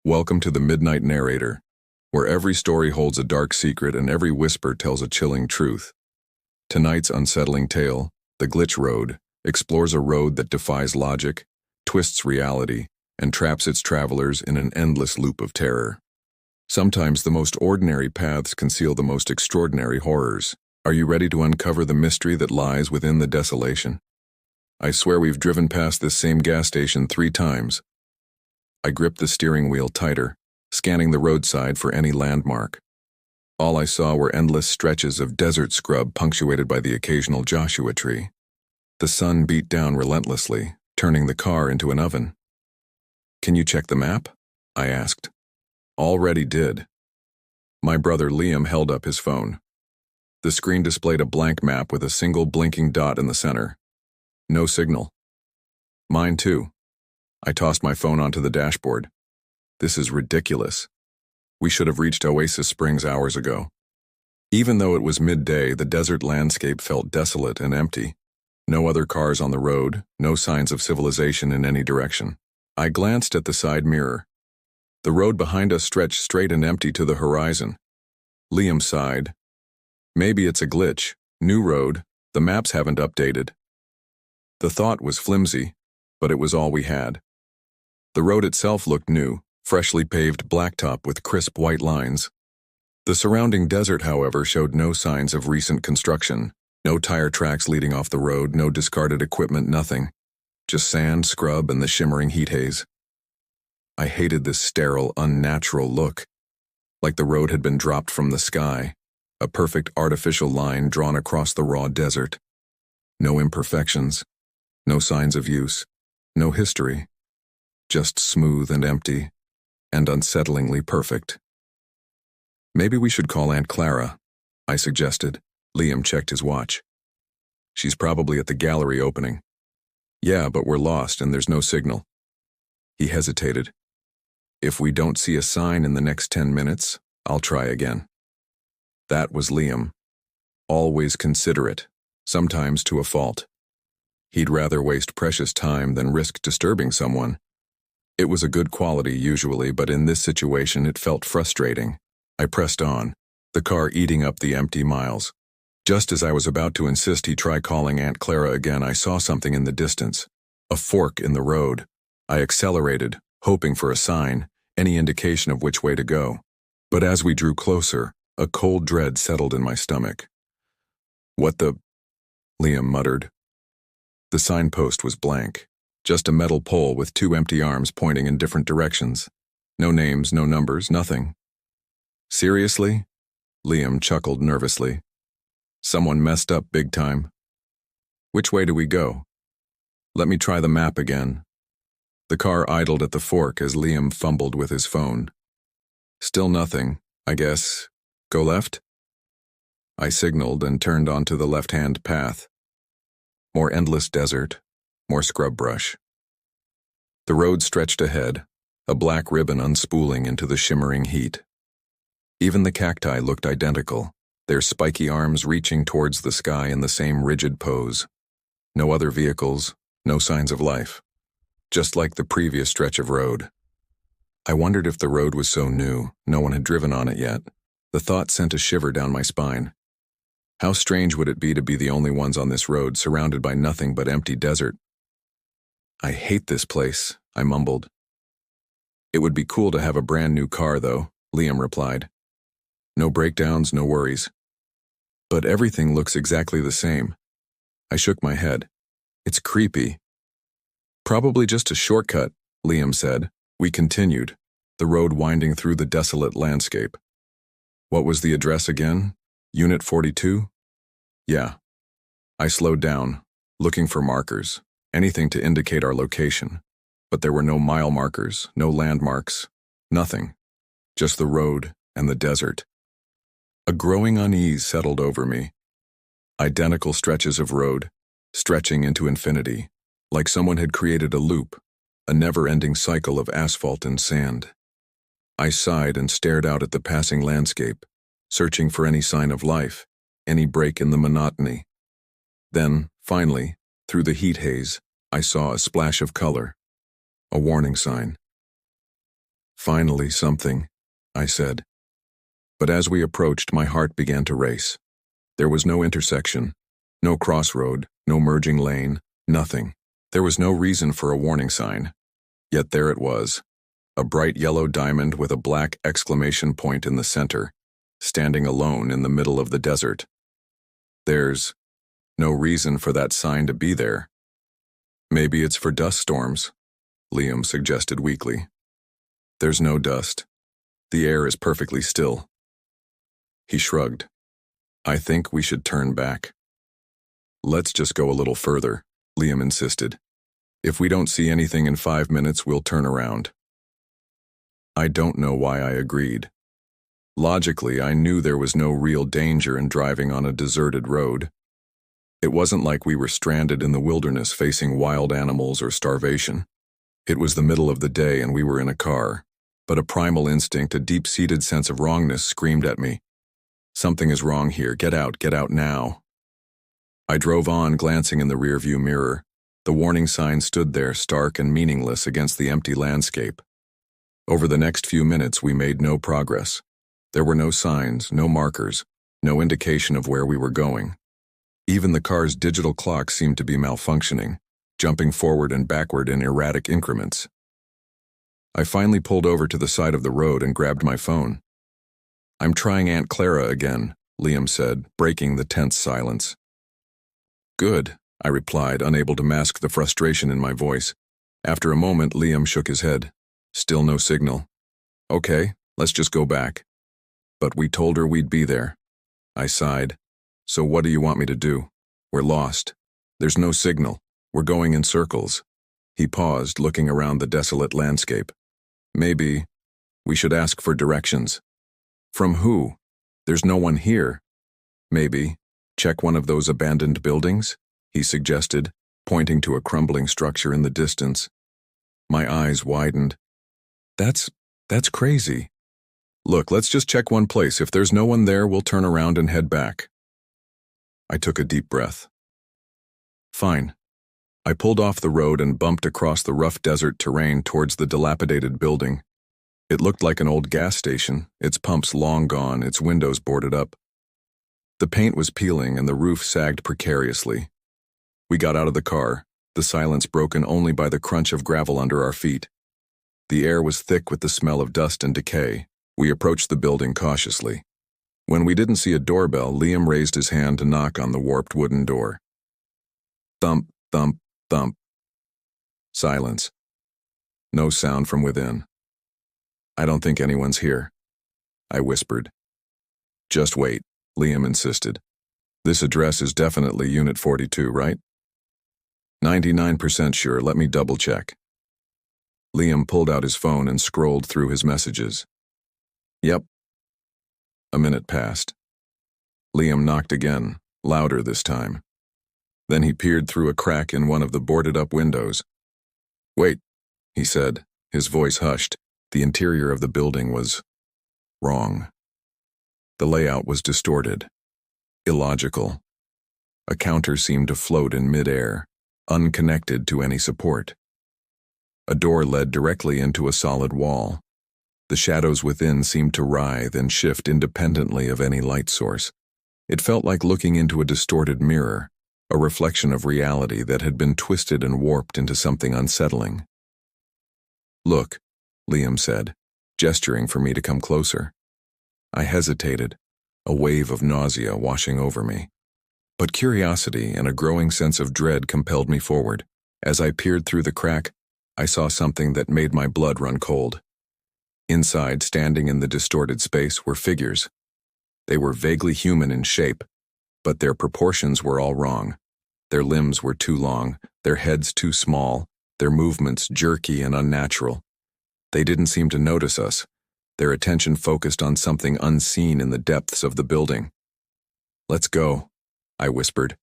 Welcome to the Midnight Narrator, where every story holds a dark secret and every whisper tells a chilling truth. Tonight's unsettling tale, The Glitch Road, explores a road that defies logic, twists reality, and traps its travelers in an endless loop of terror. Sometimes the most ordinary paths conceal the most extraordinary horrors. Are you ready to uncover the mystery that lies within the desolation? I swear we've driven past this same gas station 3 times. I gripped the steering wheel tighter, scanning the roadside for any landmark. All I saw were endless stretches of desert scrub punctuated by the occasional Joshua tree. The sun beat down relentlessly, turning the car into an oven. "Can you check the map?" I asked. "Already did." My brother Liam held up his phone. The screen displayed a blank map with a single blinking dot in the center. No signal. Mine too. I tossed my phone onto the dashboard. This is ridiculous. We should have reached Oasis Springs hours ago. Even though it was midday, the desert landscape felt desolate and empty. No other cars on the road, no signs of civilization in any direction. I glanced at the side mirror. The road behind us stretched straight and empty to the horizon. Liam sighed. Maybe it's a glitch. New road. The maps haven't updated. The thought was flimsy, but it was all we had. The road itself looked new, freshly paved blacktop with crisp white lines. The surrounding desert, however, showed no signs of recent construction. No tire tracks leading off the road, no discarded equipment, nothing. Just sand, scrub, and the shimmering heat haze. I hated this sterile, unnatural look. Like the road had been dropped from the sky, a perfect artificial line drawn across the raw desert. No imperfections, no signs of use, no history. Just smooth and empty, and unsettlingly perfect. "Maybe we should call Aunt Clara," I suggested. Liam checked his watch. "She's probably at the gallery opening." "Yeah, but we're lost and there's no signal." He hesitated. "If we don't see a sign in the next 10 minutes, I'll try again." That was Liam. Always considerate, sometimes to a fault. He'd rather waste precious time than risk disturbing someone. It was a good quality usually, but in this situation it felt frustrating. I pressed on, the car eating up the empty miles. Just as I was about to insist he try calling Aunt Clara again, I saw something in the distance. A fork in the road. I accelerated, hoping for a sign, any indication of which way to go. But as we drew closer, a cold dread settled in my stomach. "What the?" Liam muttered. The signpost was blank. Just a metal pole with 2 empty arms pointing in different directions. No names, no numbers, nothing. "Seriously?" Liam chuckled nervously. "Someone messed up big time." "Which way do we go?" "Let me try the map again." The car idled at the fork as Liam fumbled with his phone. "Still nothing, I guess. Go left?" I signaled and turned onto the left-hand path. More endless desert, more scrub brush. The road stretched ahead, a black ribbon unspooling into the shimmering heat. Even the cacti looked identical, their spiky arms reaching towards the sky in the same rigid pose. No other vehicles, no signs of life. Just like the previous stretch of road. I wondered if the road was so new, no one had driven on it yet. The thought sent a shiver down my spine. How strange would it be to be the only ones on this road, surrounded by nothing but empty desert? "I hate this place," I mumbled. "It would be cool to have a brand new car, though," Liam replied. "No breakdowns, no worries." "But everything looks exactly the same." I shook my head. "It's creepy." "Probably just a shortcut," Liam said. We continued, the road winding through the desolate landscape. What was the address again? Unit 42? Yeah. I slowed down, looking for markers, anything to indicate our location. But there were no mile markers, no landmarks, nothing. Just the road and the desert. A growing unease settled over me. Identical stretches of road, stretching into infinity, like someone had created a loop, a never-ending cycle of asphalt and sand. I sighed and stared out at the passing landscape, searching for any sign of life, any break in the monotony. Then, finally, through the heat haze, I saw a splash of color, a warning sign. Finally, something, I said. But as we approached, my heart began to race. There was no intersection, no crossroad, no merging lane, nothing. There was no reason for a warning sign. Yet there it was, a bright yellow diamond with a black exclamation point in the center, standing alone in the middle of the desert. There's no reason for that sign to be there. Maybe it's for dust storms, Liam suggested weakly. There's no dust. The air is perfectly still. He shrugged. I think we should turn back. Let's just go a little further, Liam insisted. If we don't see anything in 5 minutes, we'll turn around. I don't know why I agreed. Logically, I knew there was no real danger in driving on a deserted road. It wasn't like we were stranded in the wilderness facing wild animals or starvation. It was the middle of the day and we were in a car, but a primal instinct, a deep-seated sense of wrongness screamed at me. Something is wrong here. Get out now. I drove on, glancing in the rearview mirror. The warning sign stood there, stark and meaningless against the empty landscape. Over the next few minutes, we made no progress. There were no signs, no markers, no indication of where we were going. Even the car's digital clock seemed to be malfunctioning, jumping forward and backward in erratic increments. I finally pulled over to the side of the road and grabbed my phone. I'm trying Aunt Clara again, Liam said, breaking the tense silence. Good, I replied, unable to mask the frustration in my voice. After a moment, Liam shook his head. Still no signal. Okay, let's just go back. But we told her we'd be there. I sighed. So what do you want me to do? We're lost. There's no signal. We're going in circles. He paused, looking around the desolate landscape. Maybe we should ask for directions. From who? There's no one here. Maybe check one of those abandoned buildings, he suggested, pointing to a crumbling structure in the distance. My eyes widened. That's crazy. Look, let's just check one place. If there's no one there, we'll turn around and head back. I took a deep breath. Fine. I pulled off the road and bumped across the rough desert terrain towards the dilapidated building. It looked like an old gas station, its pumps long gone, its windows boarded up. The paint was peeling and the roof sagged precariously. We got out of the car, the silence broken only by the crunch of gravel under our feet. The air was thick with the smell of dust and decay. We approached the building cautiously. When we didn't see a doorbell, Liam raised his hand to knock on the warped wooden door. Thump, thump, thump. Silence. No sound from within. I don't think anyone's here, I whispered. Just wait, Liam insisted. This address is definitely Unit 42, right? 99% sure, let me double check. Liam pulled out his phone and scrolled through his messages. Yep. A minute passed. Liam knocked again, louder this time. Then he peered through a crack in one of the boarded-up windows. Wait, he said, his voice hushed. The interior of the building was wrong. The layout was distorted, illogical. A counter seemed to float in midair, unconnected to any support. A door led directly into a solid wall. The shadows within seemed to writhe and shift independently of any light source. It felt like looking into a distorted mirror, a reflection of reality that had been twisted and warped into something unsettling. Look, Liam said, gesturing for me to come closer. I hesitated, a wave of nausea washing over me. But curiosity and a growing sense of dread compelled me forward. As I peered through the crack, I saw something that made my blood run cold. Inside, standing in the distorted space, were figures. They were vaguely human in shape, but their proportions were all wrong. Their limbs were too long, their heads too small, their movements jerky and unnatural. They didn't seem to notice us, their attention focused on something unseen in the depths of the building. Let's go, I whispered,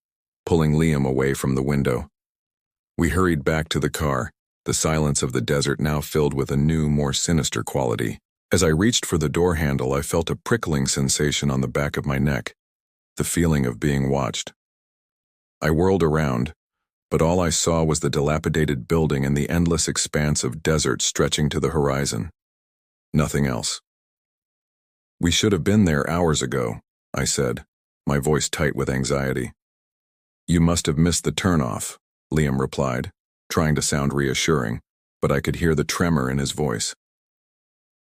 pulling Liam away from the window. We hurried back to the car, the silence of the desert now filled with a new, more sinister quality. As I reached for the door handle, I felt a prickling sensation on the back of my neck, the feeling of being watched. I whirled around, but all I saw was the dilapidated building and the endless expanse of desert stretching to the horizon. Nothing else. "We should have been there hours ago," I said, my voice tight with anxiety. "You must have missed the turnoff," Liam replied, trying to sound reassuring, but I could hear the tremor in his voice.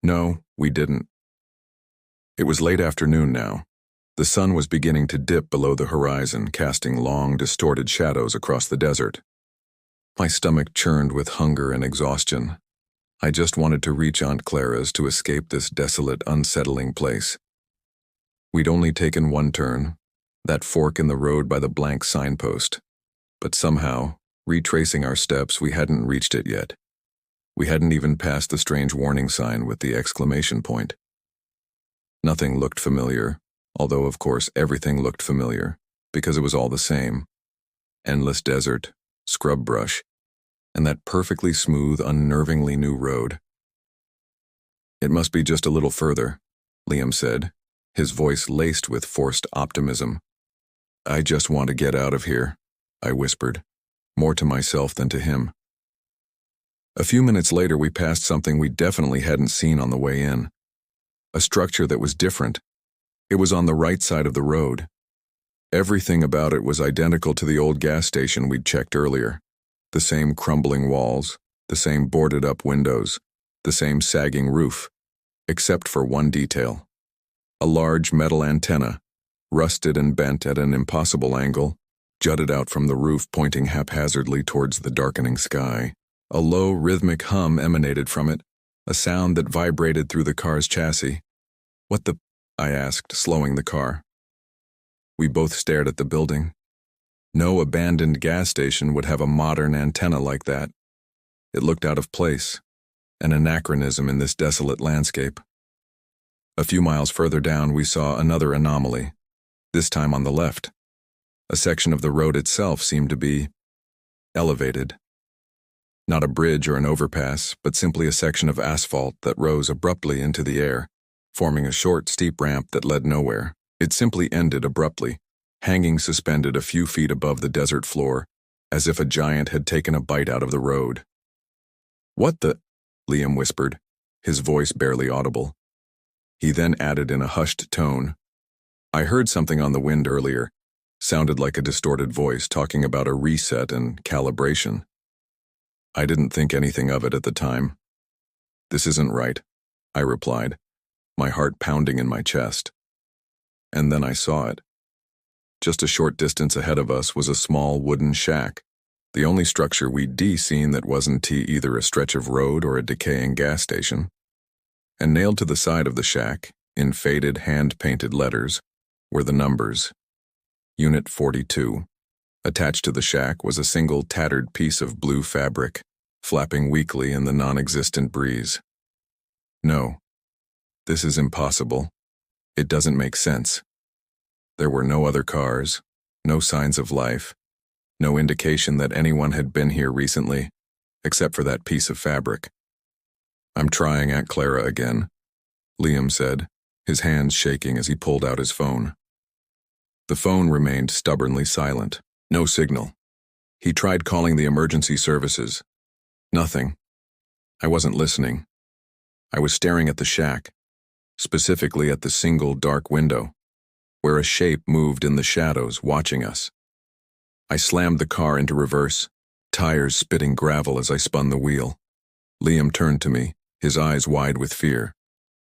"No, we didn't." It was late afternoon now. The sun was beginning to dip below the horizon, casting long, distorted shadows across the desert. My stomach churned with hunger and exhaustion. I just wanted to reach Aunt Clara's to escape this desolate, unsettling place. We'd only taken one turn, that fork in the road by the blank signpost. But somehow, retracing our steps, we hadn't reached it yet. We hadn't even passed the strange warning sign with the exclamation point. Nothing looked familiar, although of course everything looked familiar, because it was all the same. Endless desert, scrub brush, and that perfectly smooth, unnervingly new road. "It must be just a little further," Liam said, his voice laced with forced optimism. "I just want to get out of here," I whispered, more to myself than to him. A few minutes later, we passed something we definitely hadn't seen on the way in. A structure that was different. It was on the right side of the road. Everything about it was identical to the old gas station we'd checked earlier. The same crumbling walls, the same boarded-up windows, the same sagging roof, except for one detail. A large metal antenna, rusted and bent at an impossible angle, jutted out from the roof, pointing haphazardly towards the darkening sky. A low, rhythmic hum emanated from it, a sound that vibrated through the car's chassis. "What the?" I asked, slowing the car. We both stared at the building. No abandoned gas station would have a modern antenna like that. It looked out of place, an anachronism in this desolate landscape. A few miles further down, we saw another anomaly, this time on the left. A section of the road itself seemed to be elevated. Not a bridge or an overpass, but simply a section of asphalt that rose abruptly into the air, forming a short, steep ramp that led nowhere. It simply ended abruptly, hanging suspended a few feet above the desert floor, as if a giant had taken a bite out of the road. "What the?" Liam whispered, his voice barely audible. He then added in a hushed tone, "I heard something on the wind earlier. Sounded like a distorted voice talking about a reset and calibration." I didn't think anything of it at the time. "This isn't right," I replied, my heart pounding in my chest. And then I saw it. Just a short distance ahead of us was a small wooden shack, the only structure we'd seen that wasn't either a stretch of road or a decaying gas station. And nailed to the side of the shack, in faded hand-painted letters, were the numbers. Unit 42. Attached to the shack was a single tattered piece of blue fabric, flapping weakly in the non-existent breeze. No. This is impossible. It doesn't make sense. There were no other cars, no signs of life, no indication that anyone had been here recently, except for that piece of fabric. "I'm trying Aunt Clara again," Liam said, his hands shaking as he pulled out his phone. The phone remained stubbornly silent. No signal. He tried calling the emergency services. Nothing. I wasn't listening. I was staring at the shack, specifically at the single dark window, where a shape moved in the shadows, watching us. I slammed the car into reverse, tires spitting gravel as I spun the wheel. Liam turned to me, his eyes wide with fear.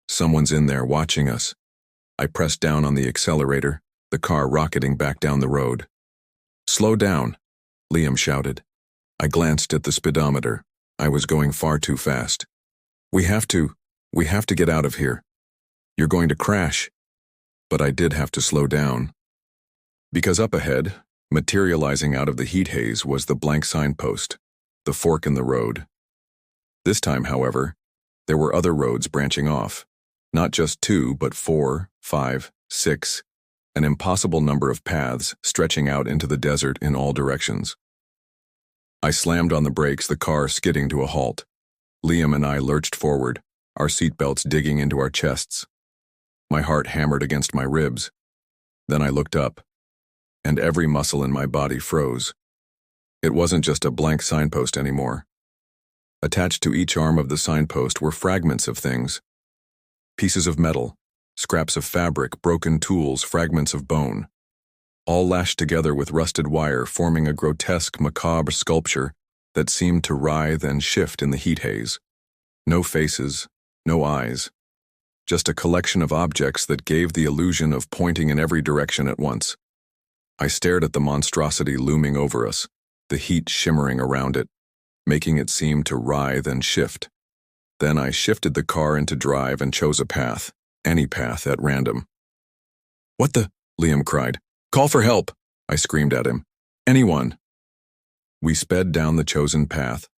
Someone's in there watching us. I pressed down on the accelerator, the car rocketing back down the road. "Slow down," Liam shouted. I glanced at the speedometer. I was going far too fast. We have to get out of here. You're going to crash." But I did have to slow down. Because up ahead, materializing out of the heat haze, was the blank signpost, the fork in the road. This time, however, there were other roads branching off. Not just 2, but 4, 5, 6, an impossible number of paths stretching out into the desert in all directions. I slammed on the brakes, the car skidding to a halt. Liam and I lurched forward, our seatbelts digging into our chests. My heart hammered against my ribs. Then I looked up, and every muscle in my body froze. It wasn't just a blank signpost anymore. Attached to each arm of the signpost were fragments of things, Pieces of metal, scraps of fabric, broken tools, fragments of bone, all lashed together with rusted wire, forming a grotesque, macabre sculpture that seemed to writhe and shift in the heat haze. No faces, no eyes, just a collection of objects that gave the illusion of pointing in every direction at once. I stared at the monstrosity looming over us, the heat shimmering around it, making it seem to writhe and shift. Then I shifted the car into drive and chose a path, any path at random. "What the?" Liam cried. "Call for help!" I screamed at him. "Anyone!" We sped down the chosen path,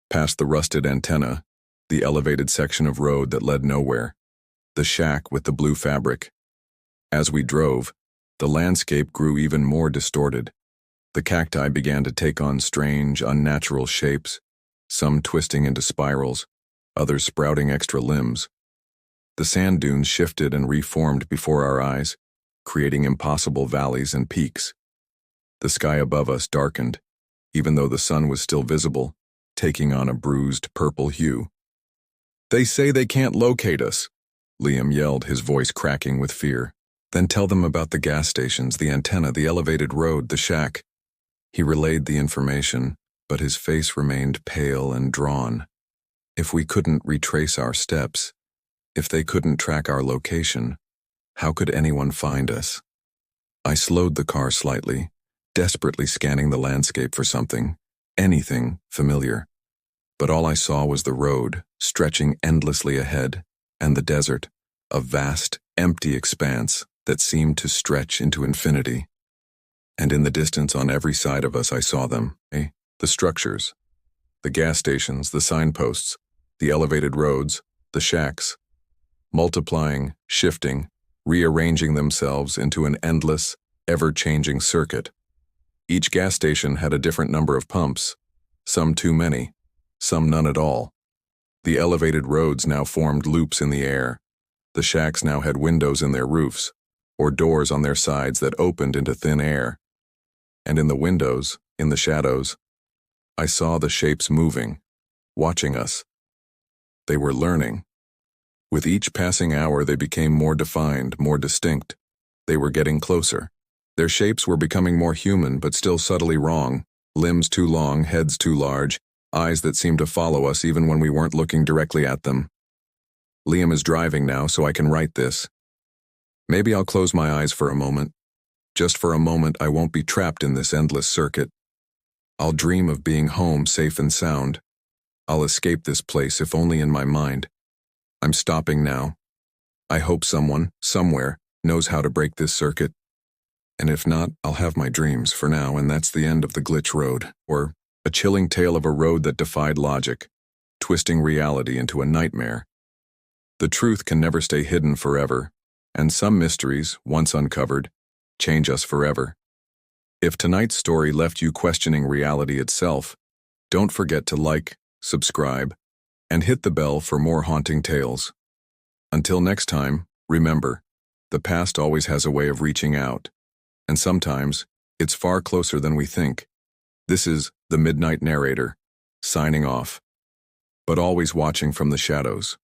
past the rusted antenna, the elevated section of road that led nowhere, the shack with the blue fabric. As we drove, the landscape grew even more distorted. The cacti began to take on strange, unnatural shapes, some twisting into spirals, others sprouting extra limbs. The sand dunes shifted and reformed before our eyes, creating impossible valleys and peaks. The sky above us darkened, even though the sun was still visible, taking on a bruised purple hue. "They say they can't locate us," Liam yelled, his voice cracking with fear. "Then tell them about the gas stations, the antenna, the elevated road, the shack." He relayed the information, but his face remained pale and drawn. If we couldn't retrace our steps, if they couldn't track our location, how could anyone find us? I slowed the car slightly, desperately scanning the landscape for something, anything familiar. But all I saw was the road, stretching endlessly ahead, and the desert, a vast, empty expanse that seemed to stretch into infinity. And in the distance on every side of us I saw them, the structures, the gas stations, the signposts, the elevated roads, the shacks, multiplying, shifting, rearranging themselves into an endless, ever-changing circuit. Each gas station had a different number of pumps, some too many, some none at all. The elevated roads now formed loops in the air. The shacks now had windows in their roofs, or doors on their sides that opened into thin air. And in the windows, in the shadows, I saw the shapes moving, watching us. They were learning. With each passing hour they became more defined, more distinct. They were getting closer. Their shapes were becoming more human, but still subtly wrong. Limbs too long, heads too large, eyes that seemed to follow us even when we weren't looking directly at them. Liam is driving now, so I can write this. Maybe I'll close my eyes for a moment. Just for a moment, I won't be trapped in this endless circuit. I'll dream of being home, safe and sound. I'll escape this place, if only in my mind. I'm stopping now. I hope someone, somewhere, knows how to break this circuit. And if not, I'll have my dreams for now, and that's the end of the glitch road, or a chilling tale of a road that defied logic, twisting reality into a nightmare. The truth can never stay hidden forever, and some mysteries, once uncovered, change us forever. If tonight's story left you questioning reality itself, don't forget to like, subscribe, and hit the bell for more haunting tales. Until next time, remember, the past always has a way of reaching out, and sometimes it's far closer than we think. This is the Midnight Narrator, signing off, but always watching from the shadows.